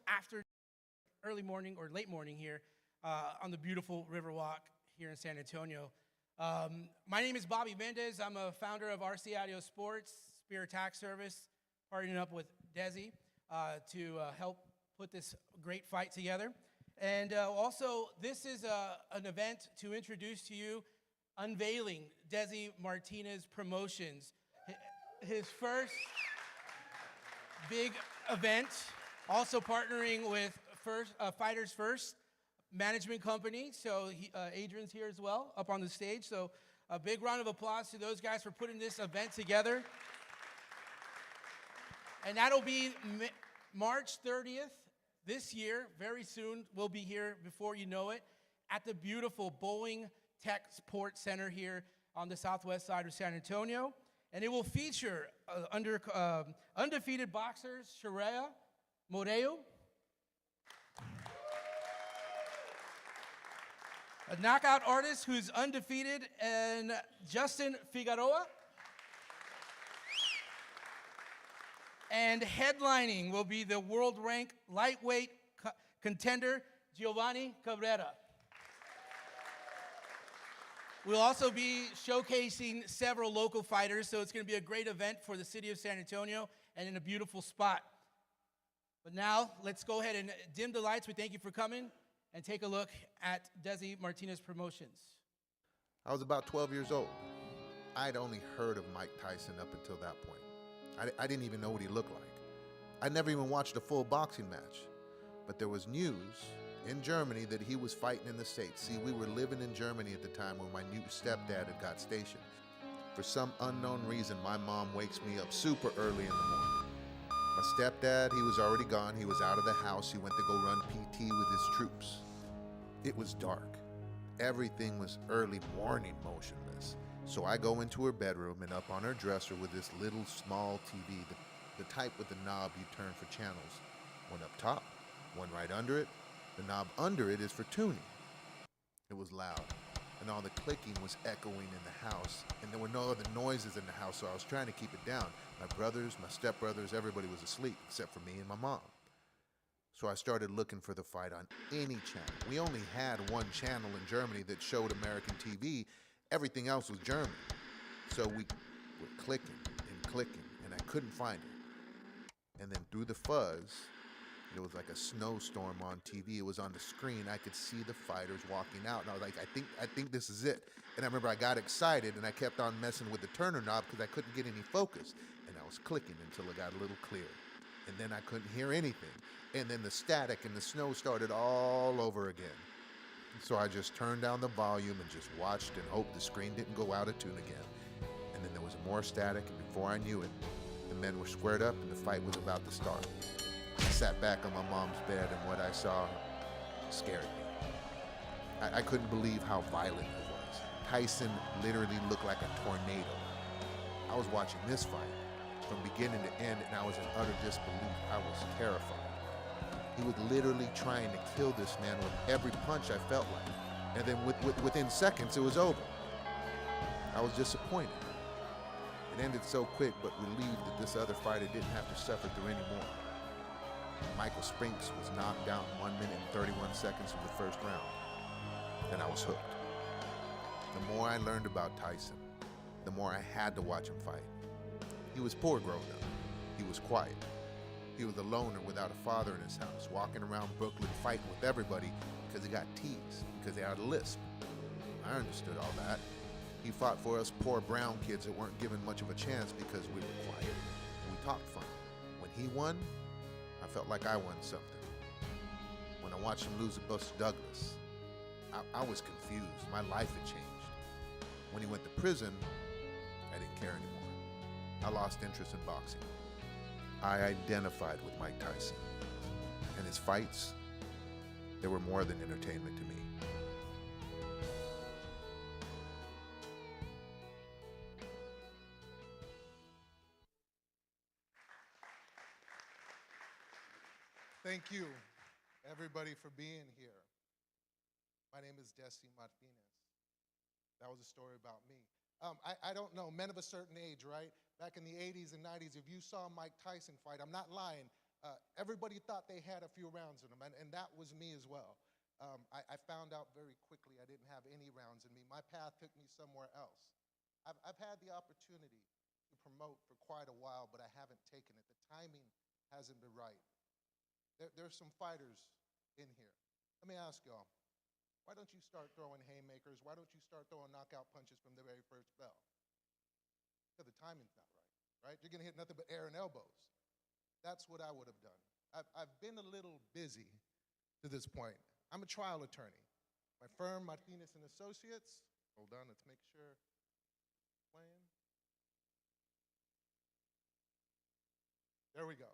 after early morning or late morning here on the beautiful Riverwalk here in San Antonio. My name is Bobby Mendez. I'm a founder of RC Audio Sports, Spear Attack Service, partnering up with Desi to help put this great fight together. And also, this is an event to introduce to you unveiling Desi Martinez Promotions, his first big event, also partnering with Fighters First Management Company. So Adrian's here as well, up on the stage. So a big round of applause to those guys for putting this event together. And that'll be March 30th this year, very soon. We'll be here before you know it at the beautiful Boeing Tech Sport Center here on the southwest side of San Antonio. And it will feature undefeated boxers Sharia Moreo, a knockout artist who's undefeated, and Justin Figueroa. And headlining will be the world-ranked lightweight contender Giovanni Cabrera. We'll also be showcasing several local fighters, so it's going to be a great event for the city of San Antonio and in a beautiful spot. But now, let's go ahead and dim the lights. We thank you for coming and take a look at Desi Martinez Promotions. I was about 12 years old. I'd only heard of Mike Tyson up until that point. I didn't even know what he looked like. I never even watched a full boxing match. But there was news in Germany that he was fighting in the States. See, we were living in Germany at the time where my new stepdad had got stationed. For some unknown reason, my mom wakes me up super early in the morning. My stepdad, he was already gone. He was out of the house. He went to go run PT with his troops. It was dark. Everything was early morning motionless. So I go into her bedroom, and up on her dresser with this little small TV, the type with the knob you turn for channels. One up top, one right under it. The knob under it is for tuning. It was loud, and all the clicking was echoing in the house, and there were no other noises in the house, so I was trying to keep it down. My brothers, my stepbrothers, everybody was asleep, except for me and my mom. So I started looking for the fight on any channel. We only had one channel in Germany that showed American TV. Everything else was German. So we were clicking, and I couldn't find it. And then through the fuzz, it was like a snowstorm on TV. It was on the screen. I could see the fighters walking out, and I was like, I think this is it. And I remember I got excited, and I kept on messing with the turner knob because I couldn't get any focus. And I was clicking until it got a little clear. And then I couldn't hear anything. And then the static and the snow started all over again. So I just turned down the volume and just watched and hoped the screen didn't go out of tune again. And then there was more static, and before I knew it, the men were squared up and the fight was about to start. I sat back on my mom's bed, and what I saw scared me. I couldn't believe how violent it was. Tyson literally looked like a tornado. I was watching this fight from beginning to end, and I was in utter disbelief. I was terrified. He was literally trying to kill this man with every punch, I felt like. And then within seconds, it was over. I was disappointed. It ended so quick, but relieved that this other fighter didn't have to suffer through any more. Michael Spinks was knocked down 1 minute and 31 seconds of the first round, and I was hooked. The more I learned about Tyson, the more I had to watch him fight. He was poor growing up. He was quiet. He was a loner without a father in his house, walking around Brooklyn fighting with everybody because he got teased, because he had a lisp. I understood all that. He fought for us poor brown kids that weren't given much of a chance because we were quiet. We talked funny. When he won, I felt like I won something. When I watched him lose to Buster Douglas, I was confused. My life had changed. When he went to prison, I didn't care anymore. I lost interest in boxing. I identified with Mike Tyson, and his fights, they were more than entertainment to me. Thank you, everybody, for being here. My name is Desi Martinez. That was a story about me. I don't know, men of a certain age, right? Back in the 80s and 90s, if you saw Mike Tyson fight, I'm not lying, Everybody thought they had a few rounds in them, and that was me as well. I found out very quickly I didn't have any rounds in me. My path took me somewhere else. I've had the opportunity to promote for quite a while, but I haven't taken it. The timing hasn't been right. There's some fighters in here. Let me ask y'all, why don't you start throwing haymakers? Why don't you start throwing knockout punches from the very first bell? Because the timing's not right, right? You're going to hit nothing but air and elbows. That's what I would have done. I've been a little busy to this point. I'm a trial attorney. My firm, Martinez and Associates. Hold on, let's make sure it's playing. There we go.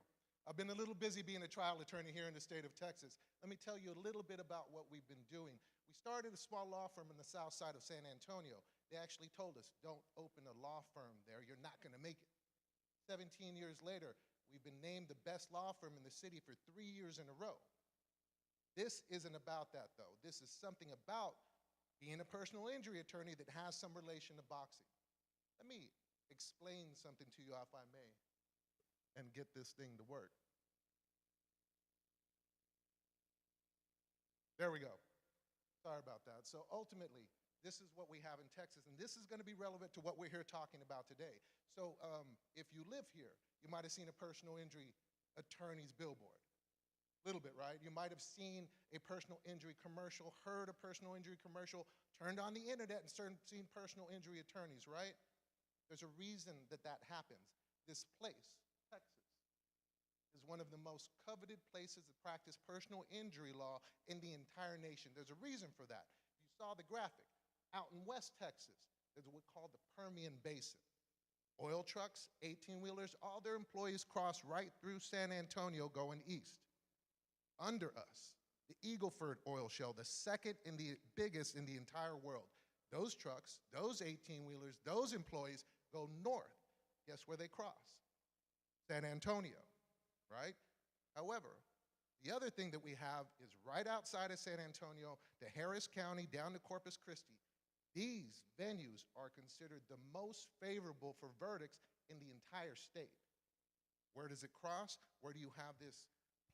I've been a little busy being a trial attorney here in the state of Texas. Let me tell you a little bit about what we've been doing. We started a small law firm in the south side of San Antonio. They actually told us, don't open a law firm there. You're not going to make it. 17 years later, we've been named the best law firm in the city for 3 years in a row. This isn't about that, though. This is something about being a personal injury attorney that has some relation to boxing. Let me explain something to you, if I may, and get this thing to work. There we go. Sorry about that. So ultimately, this is what we have in Texas, and this is going to be relevant to what we're here talking about today. So if you live here, you might have seen a personal injury attorney's billboard. A little bit, right? You might have seen a personal injury commercial, heard a personal injury commercial, turned on the internet and seen personal injury attorneys, right? There's a reason that that happens. This place, Texas, is one of the most coveted places to practice personal injury law in the entire nation. There's a reason for that. You saw the graphic. Out in West Texas, there's what's called the Permian Basin. Oil trucks, 18-wheelers, all their employees cross right through San Antonio going east. Under us, the Eagleford oil shale, the second and the biggest in the entire world. Those trucks, those 18-wheelers, those employees go north. Guess where they cross? San Antonio, right? However, the other thing that we have is right outside of San Antonio to Harris County down to Corpus Christi. These venues are considered the most favorable for verdicts in the entire state. Where does it cross? Where do you have this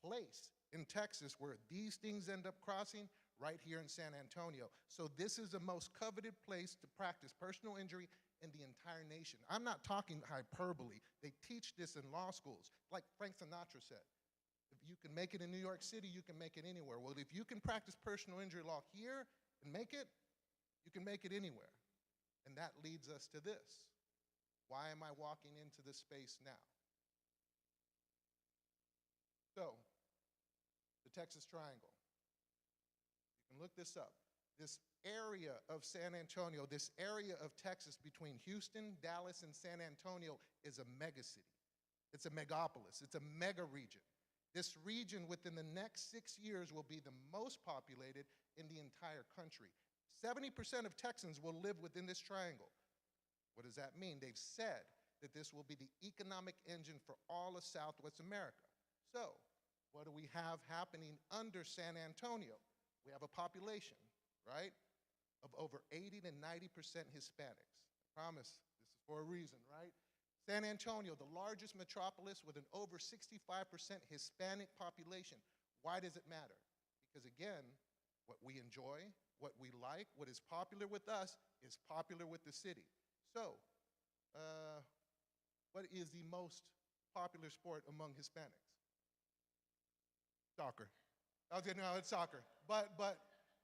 place in Texas where these things end up crossing? Right here in San Antonio. So this is the most coveted place to practice personal injury in the entire nation. I'm not talking hyperbole. They teach this in law schools. Like Frank Sinatra said, if you can make it in New York City, you can make it anywhere. Well, if you can practice personal injury law here and make it, you can make it anywhere. And that leads us to this. Why am I walking into this space now? So, the Texas Triangle. You can look this up. This area of San Antonio, this area of Texas between Houston, Dallas, and San Antonio is a megacity. It's a megapolis. It's a mega region. This region within the next 6 years will be the most populated in the entire country. 70% of Texans will live within this triangle. What does that mean? They've said that this will be the economic engine for all of Southwest America. So, what do we have happening under San Antonio? We have a population, right, of over 80 to 90% Hispanics. I promise this is for a reason, right? San Antonio, the largest metropolis with an over 65% Hispanic population. Why does it matter? Because again, what we enjoy, what we like, what is popular with us is popular with the city. So, what is the most popular sport among Hispanics? Soccer. No, it's soccer. But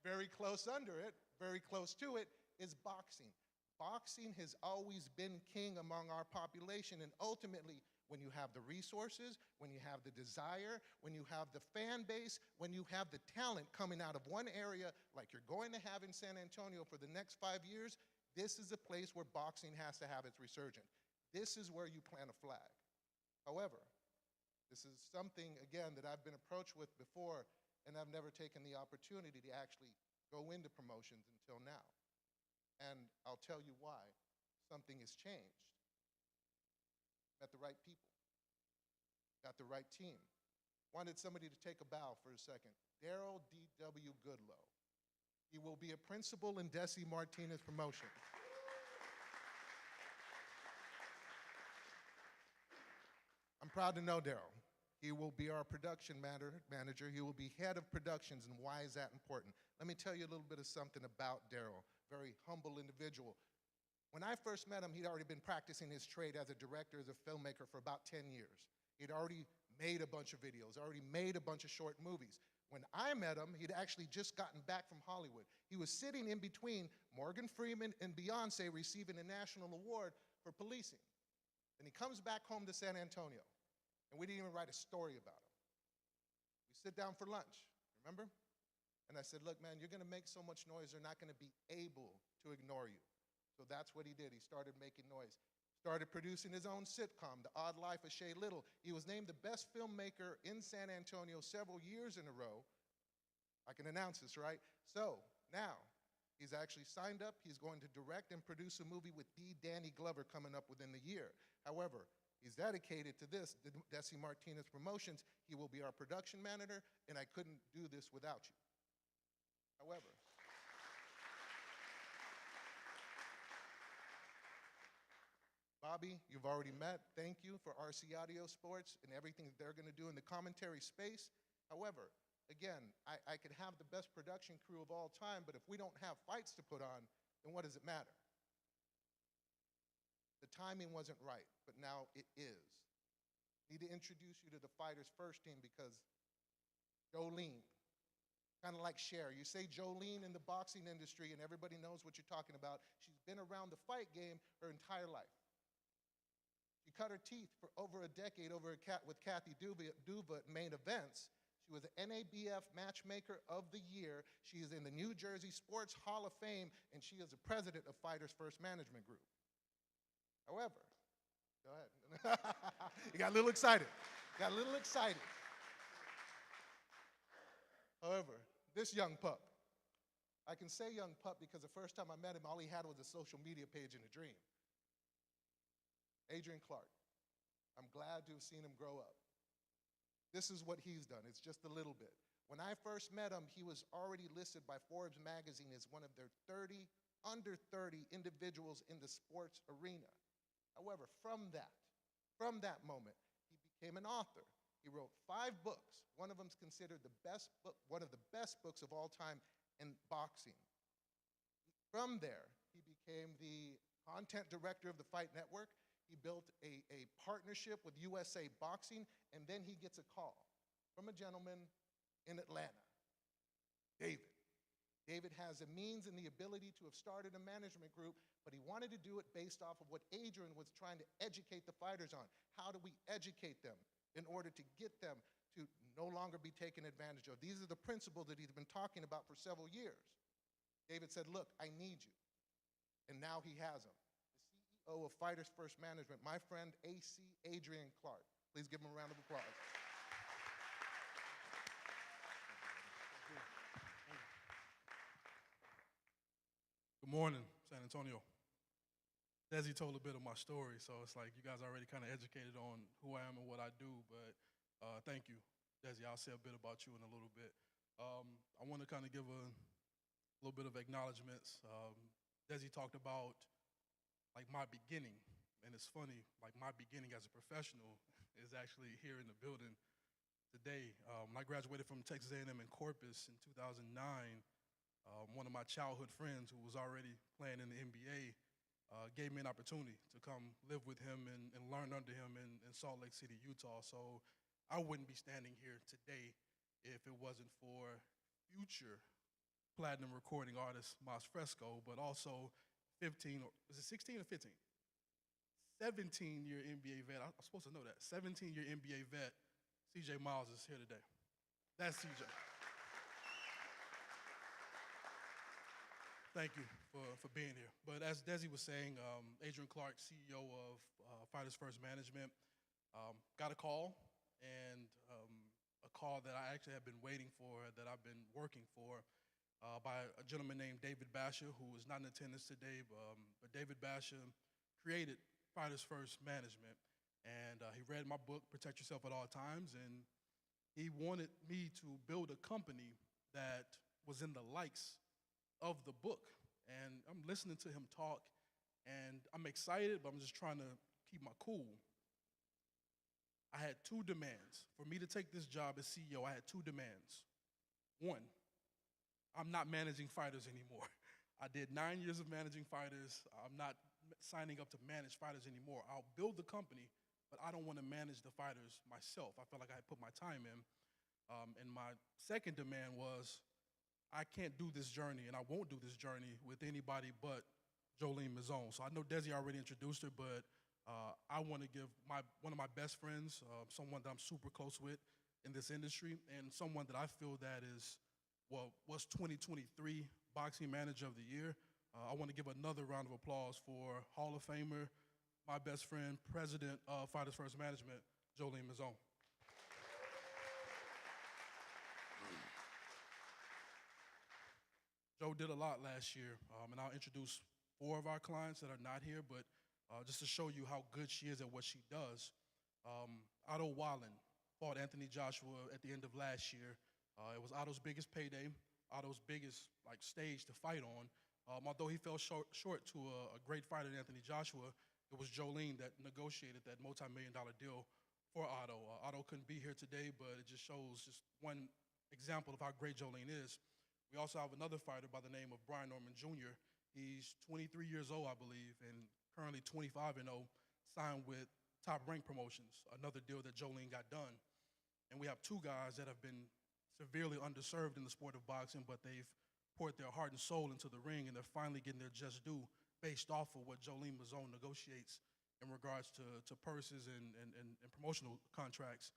very close under it, very close to it, is boxing. Boxing has always been king among our population, and ultimately, when you have the resources, when you have the desire, when you have the fan base, when you have the talent coming out of one area like you're going to have in San Antonio for the next 5 years, this is a place where boxing has to have its resurgence. This is where you plant a flag. However, this is something, again, that I've been approached with before, and I've never taken the opportunity to actually go into promotions until now. And I'll tell you why. Something has changed. Met the right people. Got the right team. Wanted somebody to take a bow for a second. Daryl D.W. Goodlow. He will be a principal in Desi Martinez Promotions. I'm proud to know Daryl. He will be our production manager. He will be head of productions, and why is that important? Let me tell you a little bit of something about Daryl, very humble individual. When I first met him, he'd already been practicing his trade as a director, as a filmmaker for about 10 years. He'd already made a bunch of videos, already made a bunch of short movies. When I met him, he'd actually just gotten back from Hollywood. He was sitting in between Morgan Freeman and Beyonce receiving a national award for policing. And he comes back home to San Antonio. And we didn't even write a story about him. We sit down for lunch, remember? And I said, look, man, you're going to make so much noise, they're not going to be able to ignore you. So that's what he did. He started making noise. Started producing his own sitcom, The Odd Life of Shay Little. He was named the best filmmaker in San Antonio several years in a row. I can announce this, right? So now he's actually signed up. He's going to direct and produce a movie with Danny Glover coming up within the year. However, he's dedicated to this, Desi Martinez Promotions. He will be our production manager, and I couldn't do this without you. However, Bobby, you've already met. Thank you for RC Audio Sports and everything that they're going to do in the commentary space. However, again, I could have the best production crew of all time, but if we don't have fights to put on, then what does it matter? The timing wasn't right, but now it is. I need to introduce you to the Fighters First team because Jolene, kind of like Cher. You say Jolene in the boxing industry and everybody knows what you're talking about. She's been around the fight game her entire life. She cut her teeth for over a decade with Kathy Duva at main events. She was the NABF Matchmaker of the Year. She is in the New Jersey Sports Hall of Fame, and she is the president of Fighters First Management Group. However, go ahead. You got a little excited. However, this young pup, I can say young pup because the first time I met him, all he had was a social media page and a dream. Adrian Clark. I'm glad to have seen him grow up. This is what he's done. It's just a little bit. When I first met him, he was already listed by Forbes magazine as one of their under 30 individuals in the sports arena. However, from that moment, he became an author. He wrote 5 books. One of them is considered one of the best books of all time in boxing. From there, he became the content director of the Fight Network. He built a partnership with USA Boxing, and then he gets a call from a gentleman in Atlanta, David. David has the means and the ability to have started a management group, but he wanted to do it based off of what Adrian was trying to educate the fighters on. How do we educate them in order to get them to no longer be taken advantage of? These are the principles that he's been talking about for several years. David said, look, I need you. And now he has them. The CEO of Fighters First Management, my friend AC Adrian Clark. Please give him a round of applause. Good morning, San Antonio. Desi told a bit of my story, so it's like you guys already kind of educated on who I am and what I do, but thank you, Desi. I'll say a bit about you in a little bit. I want to kind of give a little bit of acknowledgments. Desi talked about like my beginning, and it's funny, like my beginning as a professional is actually here in the building today. I graduated from Texas A&M in Corpus in 2009. One of my childhood friends who was already playing in the NBA gave me an opportunity to come live with him and learn under him in Salt Lake City, Utah. So I wouldn't be standing here today if it wasn't for future platinum recording artist Mas Fresco, but also 16 or 15? 17-year NBA vet. I'm supposed to know that. 17-year NBA vet, CJ Miles is here today. That's CJ. Thank you for being here. But as Desi was saying, Adrian Clark, CEO of Fighters First Management, got a call, and a call that I actually have been waiting for, that I've been working for, by a gentleman named David Basher, who is not in attendance today, but David Basher created Fighters First Management, and he read my book, Protect Yourself at All Times, and he wanted me to build a company that was in the likes of the book. And I'm listening to him talk, and I'm excited, but I'm just trying to keep my cool. I had two demands. For me to take this job as CEO, I had two demands. One, I'm not managing fighters anymore. I did 9 years of managing fighters. I'm not signing up to manage fighters anymore. I'll build the company, but I don't want to manage the fighters myself. I felt like I had put my time in. And my second demand was, I can't do this journey, and I won't do this journey with anybody but Jolene Mazzone. So I know Desi already introduced her, but I want to give one of my best friends, someone that I'm super close with in this industry, and someone that I feel that is, was 2023 Boxing Manager of the Year. I want to give another round of applause for Hall of Famer, my best friend, President of Fighters First Management, Jolene Mazzone. Joe did a lot last year, and I'll introduce 4 of our clients that are not here, but just to show you how good she is at what she does. Otto Wallen fought Anthony Joshua at the end of last year. It was Otto's biggest payday, Otto's biggest stage to fight on. Although he fell short to a great fighter, Anthony Joshua, it was Jolene that negotiated that multi-million-dollar deal for Otto. Otto couldn't be here today, but it just shows just one example of how great Jolene is. We also have another fighter by the name of Brian Norman Jr. He's 23 years old, I believe, and currently 25-0, signed with Top Rank Promotions, another deal that Jolene got done. And we have 2 guys that have been severely underserved in the sport of boxing, but they've poured their heart and soul into the ring, and they're finally getting their just due based off of what Jolene Mazzone negotiates in regards to purses and promotional contracts.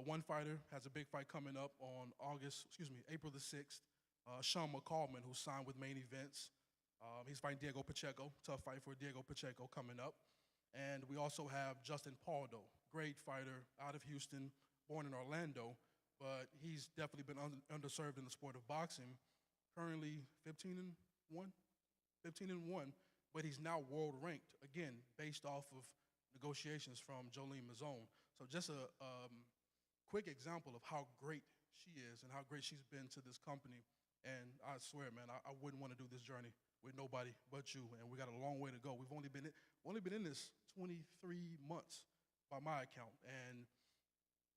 One fighter has a big fight coming up on April the 6th. Sean McCallman, who signed with Main Events. He's fighting Diego Pacheco. Tough fight for Diego Pacheco coming up. And we also have Justin Paldo, great fighter out of Houston, born in Orlando, but he's definitely been underserved in the sport of boxing. Currently 15-1, but he's now world ranked, again, based off of negotiations from Jolene Mazzone. So just a quick example of how great she is and how great she's been to this company. And I swear, man, I wouldn't want to do this journey with nobody but you. And we got a long way to go. We've only been in this 23 months by my account. And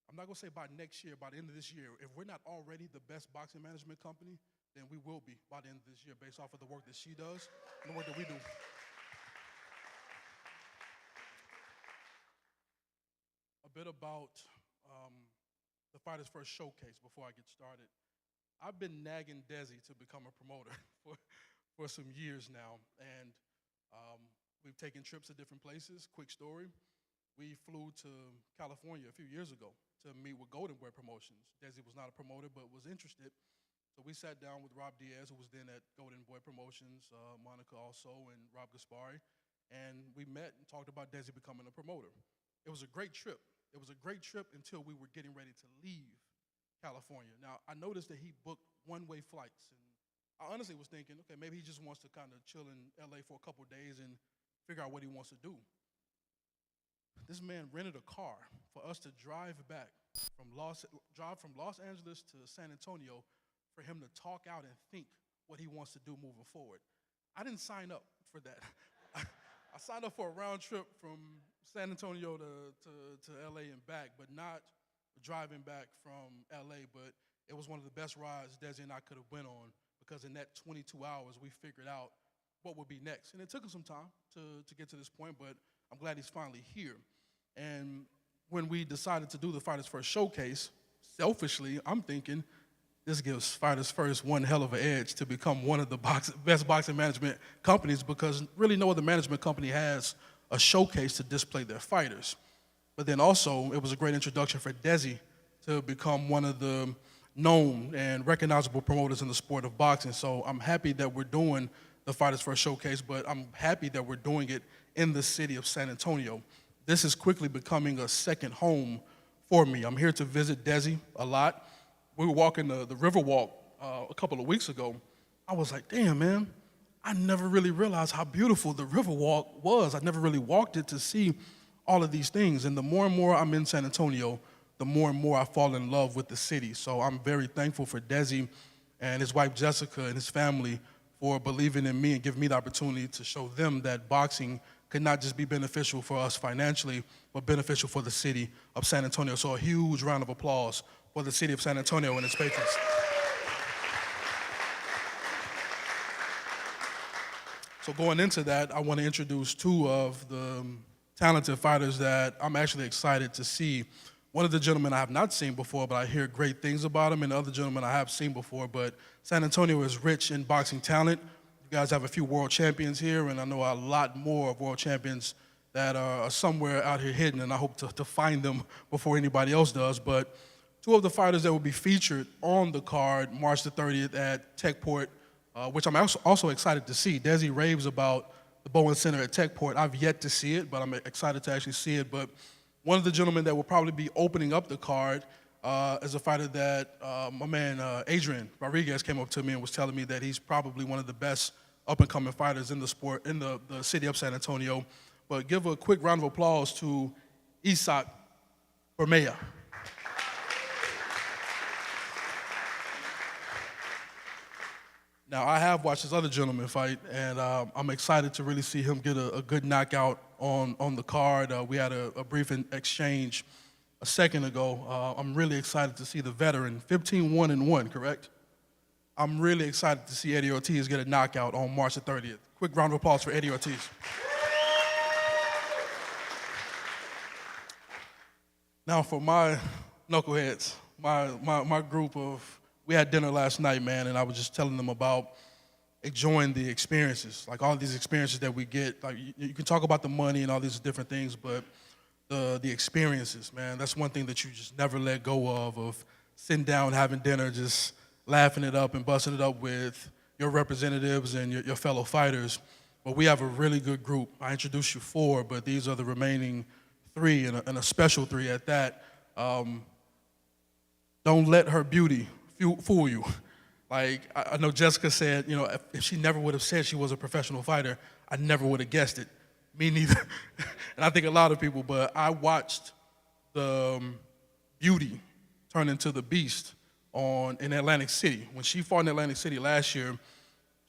I'm not going to say by next year, by the end of this year, if we're not already the best boxing management company, then we will be by the end of this year based off of the work that she does and the work that we do. A bit about the Fighters First Showcase before I get started. I've been nagging Desi to become a promoter for some years now, and we've taken trips to different places. Quick story, we flew to California a few years ago to meet with Golden Boy Promotions. Desi was not a promoter, but was interested. So we sat down with Rob Diaz, who was then at Golden Boy Promotions, Monica also, and Rob Gaspari, and we met and talked about Desi becoming a promoter. It was a great trip. It was a great trip until we were getting ready to leave California. Now, I noticed that he booked one-way flights, and I honestly was thinking, okay, maybe he just wants to kind of chill in LA for a couple of days and figure out what he wants to do. This man rented a car for us to drive from Los Angeles to San Antonio for him to talk out and think what he wants to do moving forward. I didn't sign up for that. I signed up for a round trip from San Antonio to LA and back, but not driving back from LA, but it was one of the best rides Desi and I could have went on, because in that 22 hours, we figured out what would be next. And it took us some time to get to this point, but I'm glad he's finally here. And when we decided to do the Fighters First Showcase, selfishly, I'm thinking this gives Fighters First one hell of an edge to become one of the best boxing management companies, because really no other management company has a showcase to display their fighters. But then also, it was a great introduction for Desi to become one of the known and recognizable promoters in the sport of boxing. So I'm happy that we're doing the Fighters First Showcase, but I'm happy that we're doing it in the city of San Antonio. This is quickly becoming a second home for me. I'm here to visit Desi a lot. We were walking the Riverwalk a couple of weeks ago. I was like, damn, man, I never really realized how beautiful the Riverwalk was. I never really walked it to see all of these things. And the more and more I'm in San Antonio, the more and more I fall in love with the city. So I'm very thankful for Desi and his wife Jessica and his family for believing in me and giving me the opportunity to show them that boxing could not just be beneficial for us financially, but beneficial for the city of San Antonio. So a huge round of applause for the city of San Antonio and its patrons. So going into that, I want to introduce two of the talented fighters that I'm actually excited to see. One of the gentlemen I have not seen before, but I hear great things about him, and the other gentleman I have seen before. But San Antonio is rich in boxing talent. You guys have a few world champions here, and I know a lot more of world champions that are somewhere out here hidden, and I hope to find them before anybody else does. But two of the fighters that will be featured on the card March the 30th at Techport, which I'm also excited to see. Desi raves about the Bowen Center at Techport. I've yet to see it, but I'm excited to actually see it. But one of the gentlemen that will probably be opening up the card is a fighter that my man Adrian Rodriguez came up to me and was telling me that he's probably one of the best up-and-coming fighters in the sport, in the city of San Antonio. But give a quick round of applause to Isaac Bermea. Now, I have watched this other gentleman fight, and I'm excited to really see him get a good knockout on the card. We had a brief exchange a second ago. I'm really excited to see the veteran, 15-1-1, correct? I'm really excited to see Eddie Ortiz get a knockout on March the 30th. Quick round of applause for Eddie Ortiz. Now, for my knuckleheads, my group of, we had dinner last night, man, and I was just telling them about enjoying the experiences, like all these experiences that we get. Like you can talk about the money and all these different things, but the experiences, man, that's one thing that you just never let go of sitting down, having dinner, just laughing it up and busting it up with your representatives and your fellow fighters. But we have a really good group. I introduced you 4, but these are the remaining 3, and a special 3 at that. Don't let her beauty fool you. Like, I know Jessica said, you know, if she never would have said she was a professional fighter, I never would have guessed it. Me neither. And I think a lot of people, but I watched the beauty turn into the beast in Atlantic City. When she fought in Atlantic City last year,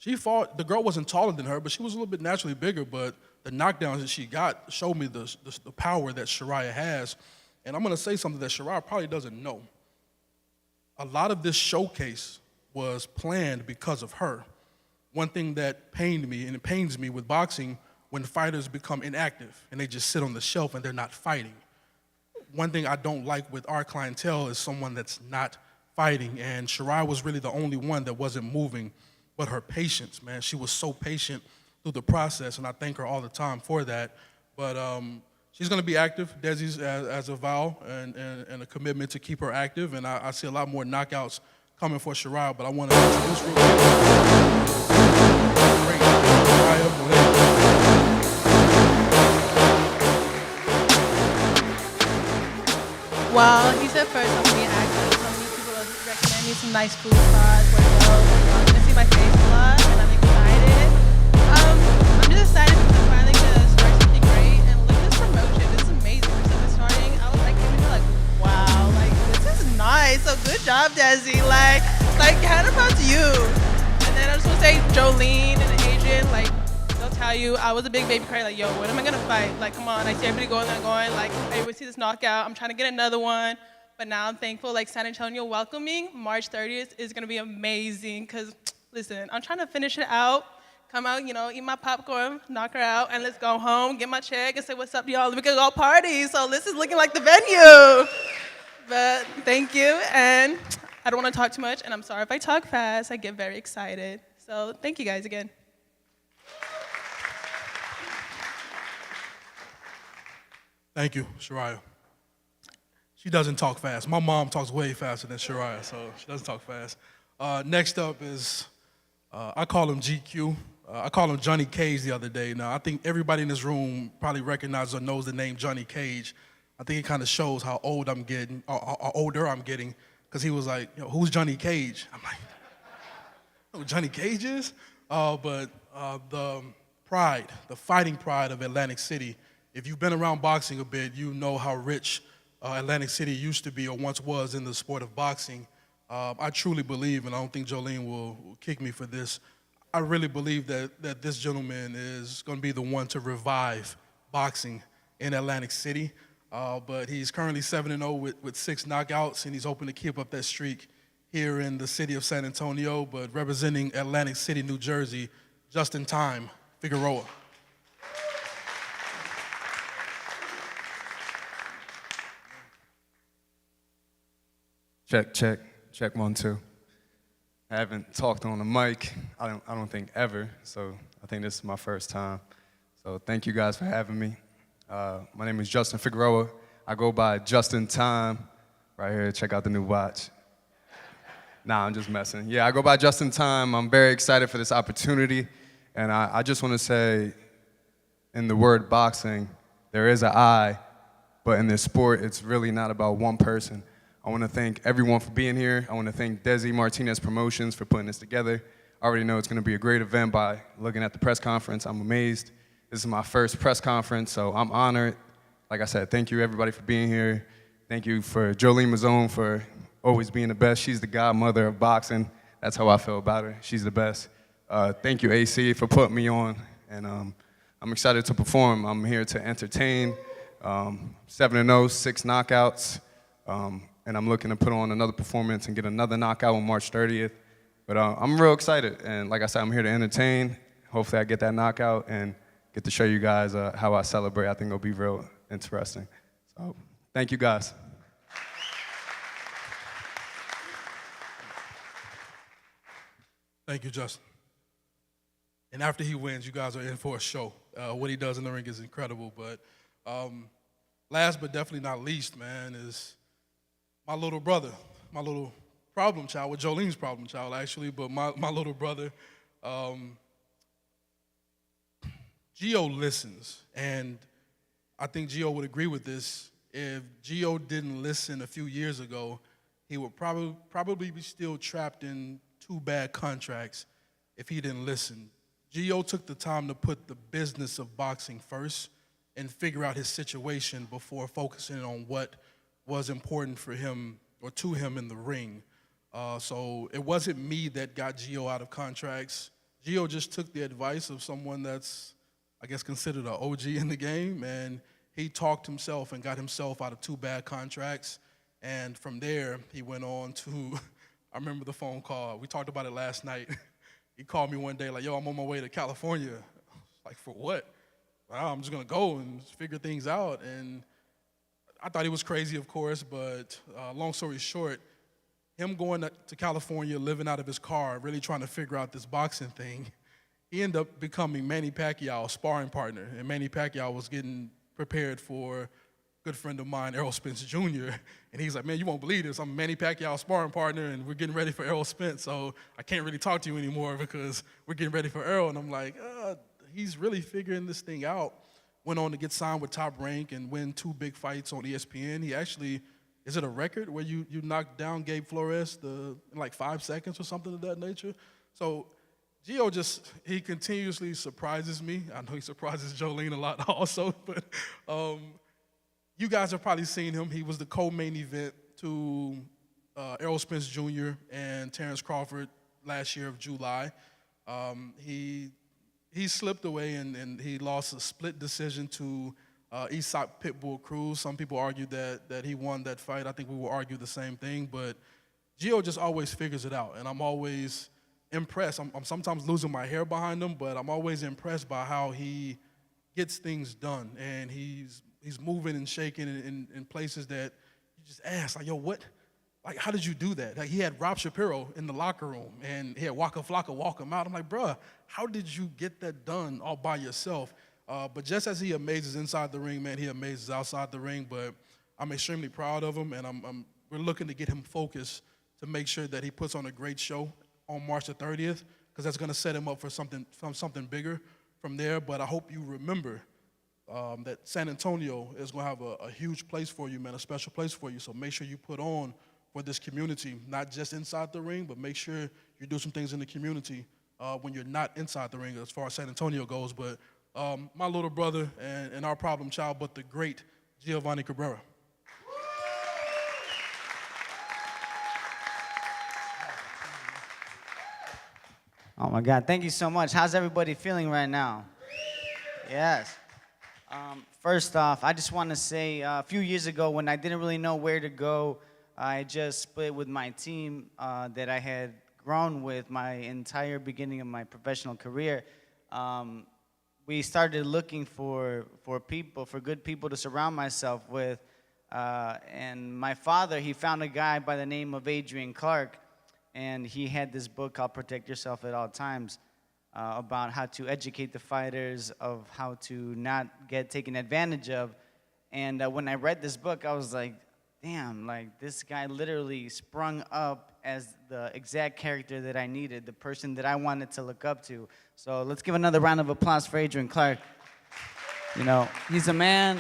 the girl wasn't taller than her, but she was a little bit naturally bigger, but the knockdowns that she got showed me the power that Shariah has. And I'm going to say something that Shariah probably doesn't know. A lot of this showcase was planned because of her. One thing that pained me, and it pains me with boxing, when fighters become inactive and they just sit on the shelf and they're not fighting. One thing I don't like with our clientele is someone that's not fighting, and Shariah was really the only one that wasn't moving, but her patience, man, she was so patient through the process, and I thank her all the time for that. But she's going to be active. Desi's as a vow and a commitment to keep her active, and I see a lot more knockouts coming for Shariah, but I want to introduce real quick. Great. Well, he said first I'm going to be active. So many people recommend me some nice food spots where to go. You can see my face a lot, and I'm excited. I'm just excited because I'm finally going to start something great. And look at this promotion. This is amazing. When I was starting, I was like, wow, like, this is nice. So good job, Desi. Like hand it out to you. And then I just want to say Jolene and Adrian, like, they'll tell you, I was a big baby cry, like, yo, when am I going to fight? Like, come on, I see everybody going, like, I would see this knockout. I'm trying to get another one. But now I'm thankful, like, San Antonio welcoming March 30th is going to be amazing because, listen, I'm trying to finish it out, come out, you know, eat my popcorn, knock her out, and let's go home, get my check, and say, what's up, y'all? We can go party. So this is looking like the venue. But thank you, and I don't want to talk too much, and I'm sorry if I talk fast. I get very excited. So thank you guys again. Thank you, Shariah. She doesn't talk fast. My mom talks way faster than Shariah, so she doesn't talk fast. Next up is, I call him GQ. I called him Johnny Cage the other day. Now, I think everybody in this room probably recognizes or knows the name Johnny Cage. I think it kind of shows how old I'm getting, or older I'm getting, because he was like, yo, who's Johnny Cage? I'm like, who Johnny Cage is? But the pride, the fighting pride of Atlantic City, if you've been around boxing a bit, you know how rich Atlantic City used to be or once was in the sport of boxing. I truly believe, and I don't think Jolene will kick me for this, I really believe that this gentleman is going to be the one to revive boxing in Atlantic City. But he's currently 7-0 with 6 knockouts, and he's hoping to keep up that streak here in the city of San Antonio. But representing Atlantic City, New Jersey, just in time, Figueroa. Check 1, 2. I haven't talked on the mic, I don't think ever, so I think this is my first time. So thank you guys for having me. My name is Justin Figueroa. I go by Just in Time. Right here, check out the new watch. Nah, I'm just messing. Yeah, I go by Just in Time. I'm very excited for this opportunity. And I just want to say, in the word boxing, there is an I, but in this sport, it's really not about one person. I want to thank everyone for being here. I want to thank Desi Martinez Promotions for putting this together. I already know it's going to be a great event by looking at the press conference. I'm amazed. This is my first press conference, so I'm honored. Like I said, thank you, everybody, for being here. Thank you for Jolene Mazzone for always being the best. She's the godmother of boxing. That's how I feel about her. She's the best. Thank you, AC, for putting me on. And I'm excited to perform. I'm here to entertain. 7-0, 6 knockouts. And I'm looking to put on another performance and get another knockout on March 30th. But I'm real excited. And like I said, I'm here to entertain. Hopefully I get that knockout and get to show you guys how I celebrate. I think it'll be real interesting. So thank you, guys. Thank you, Justin. And after he wins, you guys are in for a show. What he does in the ring is incredible. But last but definitely not least, man, is my little brother, my little problem child, well, Jolene's problem child, actually, but my little brother. Gio listens, and I think Gio would agree with this. If Gio didn't listen a few years ago, he would probably be still trapped in 2 bad contracts if he didn't listen. Gio took the time to put the business of boxing first and figure out his situation before focusing on what was important for him or to him in the ring. So it wasn't me that got Gio out of contracts. Gio just took the advice of someone that's, I guess, considered an OG in the game, and he talked himself and got himself out of 2 bad contracts. And from there, he went on to, I remember the phone call. We talked about it last night. He called me one day like, yo, I'm on my way to California. Like, for what? Well, I'm just going to go and figure things out. And I thought he was crazy, of course, but long story short, him going to California, living out of his car, really trying to figure out this boxing thing, he ended up becoming Manny Pacquiao's sparring partner. And Manny Pacquiao was getting prepared for a good friend of mine, Errol Spence Jr., and he's like, man, you won't believe this. I'm Manny Pacquiao's sparring partner, and we're getting ready for Errol Spence, so I can't really talk to you anymore because we're getting ready for Errol. And I'm like, he's really figuring this thing out. Went on to get signed with Top Rank and win 2 big fights on ESPN. He actually, is it a record where you knocked down Gabe Flores in like 5 seconds or something of that nature? So Gio he continuously surprises me. I know he surprises Jolene a lot also, but you guys have probably seen him. He was the co-main event to Errol Spence Jr. and Terrence Crawford last year of July. He slipped away and he lost a split decision to Aesop Pitbull Cruz. Some people argue that he won that fight. I think we will argue the same thing, but Gio just always figures it out, and I'm always impressed. I'm sometimes losing my hair behind him, but I'm always impressed by how he gets things done, and he's moving and shaking in places that you just ask, like, yo, what? Like, how did you do that? Like, he had Rob Shapiro in the locker room, and he had Waka Flocka walk him out. I'm like, bruh, how did you get that done all by yourself? But just as he amazes inside the ring, man, he amazes outside the ring. But I'm extremely proud of him, and we're looking to get him focused to make sure that he puts on a great show on March the 30th, because that's going to set him up for something bigger from there. But I hope you remember that San Antonio is going to have a huge place for you, man, a special place for you. So make sure you put on for this community, not just inside the ring, but make sure you do some things in the community when you're not inside the ring as far as San Antonio goes. But my little brother and our problem child, but the great Giovanni Cabrera. Oh my God, thank you so much. How's everybody feeling right now? Yes. First off, I just want to say a few years ago when I didn't really know where to go, I just split with my team that I had grown with my entire beginning of my professional career. We started looking for people, for good people to surround myself with. And my father, he found a guy by the name of Adrian Clark, and he had this book called Protect Yourself at All Times about how to educate the fighters, of how to not get taken advantage of. And when I read this book, I was like, damn, like this guy literally sprung up as the exact character that I needed, the person that I wanted to look up to. So let's give another round of applause for Adrian Clark. You know, he's a man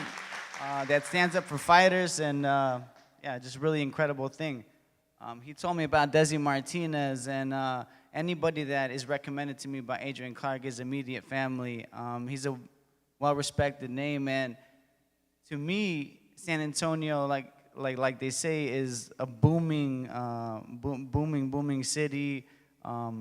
that stands up for fighters, and yeah, just really incredible thing. He told me about Desi Martinez, and anybody that is recommended to me by Adrian Clark is immediate family. He's a well-respected name, and to me, San Antonio, like they say, is a booming city. A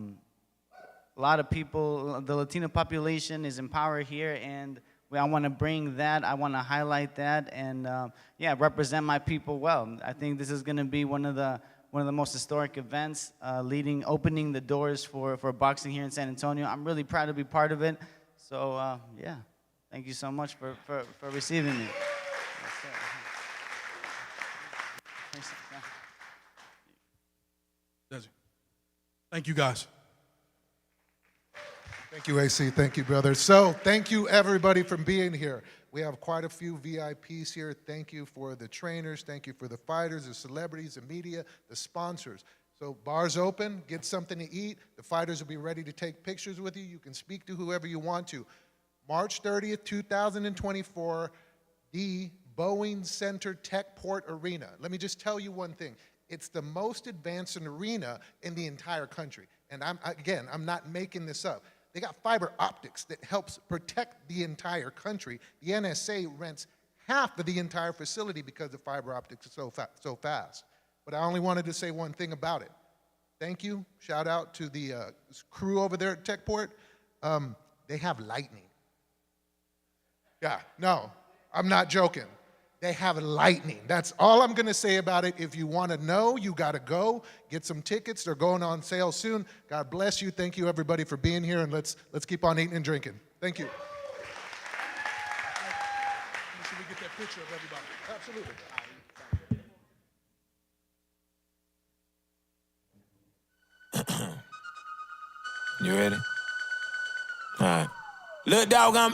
lot of people, the Latino population is in power here, and I want to bring that. I want to highlight that, and yeah, represent my people well. I think this is going to be one of the most historic events, opening the doors for boxing here in San Antonio. I'm really proud to be part of it. So yeah, thank you so much for receiving me. Desi. Thank you, guys. Thank you, AC. Thank you, brother. So thank you, everybody, for being here. We have quite a few VIPs here. Thank you for the trainers. Thank you for the fighters, the celebrities, the media, the sponsors. So bar's open. Get something to eat. The fighters will be ready to take pictures with you. You can speak to whoever you want to. March 30th, 2024, the Boeing Center Techport Arena. Let me just tell you one thing. It's the most advanced arena in the entire country. And I'm not making this up. They got fiber optics that helps protect the entire country. The NSA rents half of the entire facility because the fiber optics are so fast. But I only wanted to say one thing about it. Thank you. Shout out to the crew over there at Techport. They have lightning. Yeah, no, I'm not joking. They have lightning. That's all I'm going to say about it. If you want to know, you got to go. Get some tickets. They're going on sale soon. God bless you. Thank you, everybody, for being here, and let's keep on eating and drinking. Thank you. Should we get that picture of everybody? Absolutely. You ready? All right. Look, dog, I'm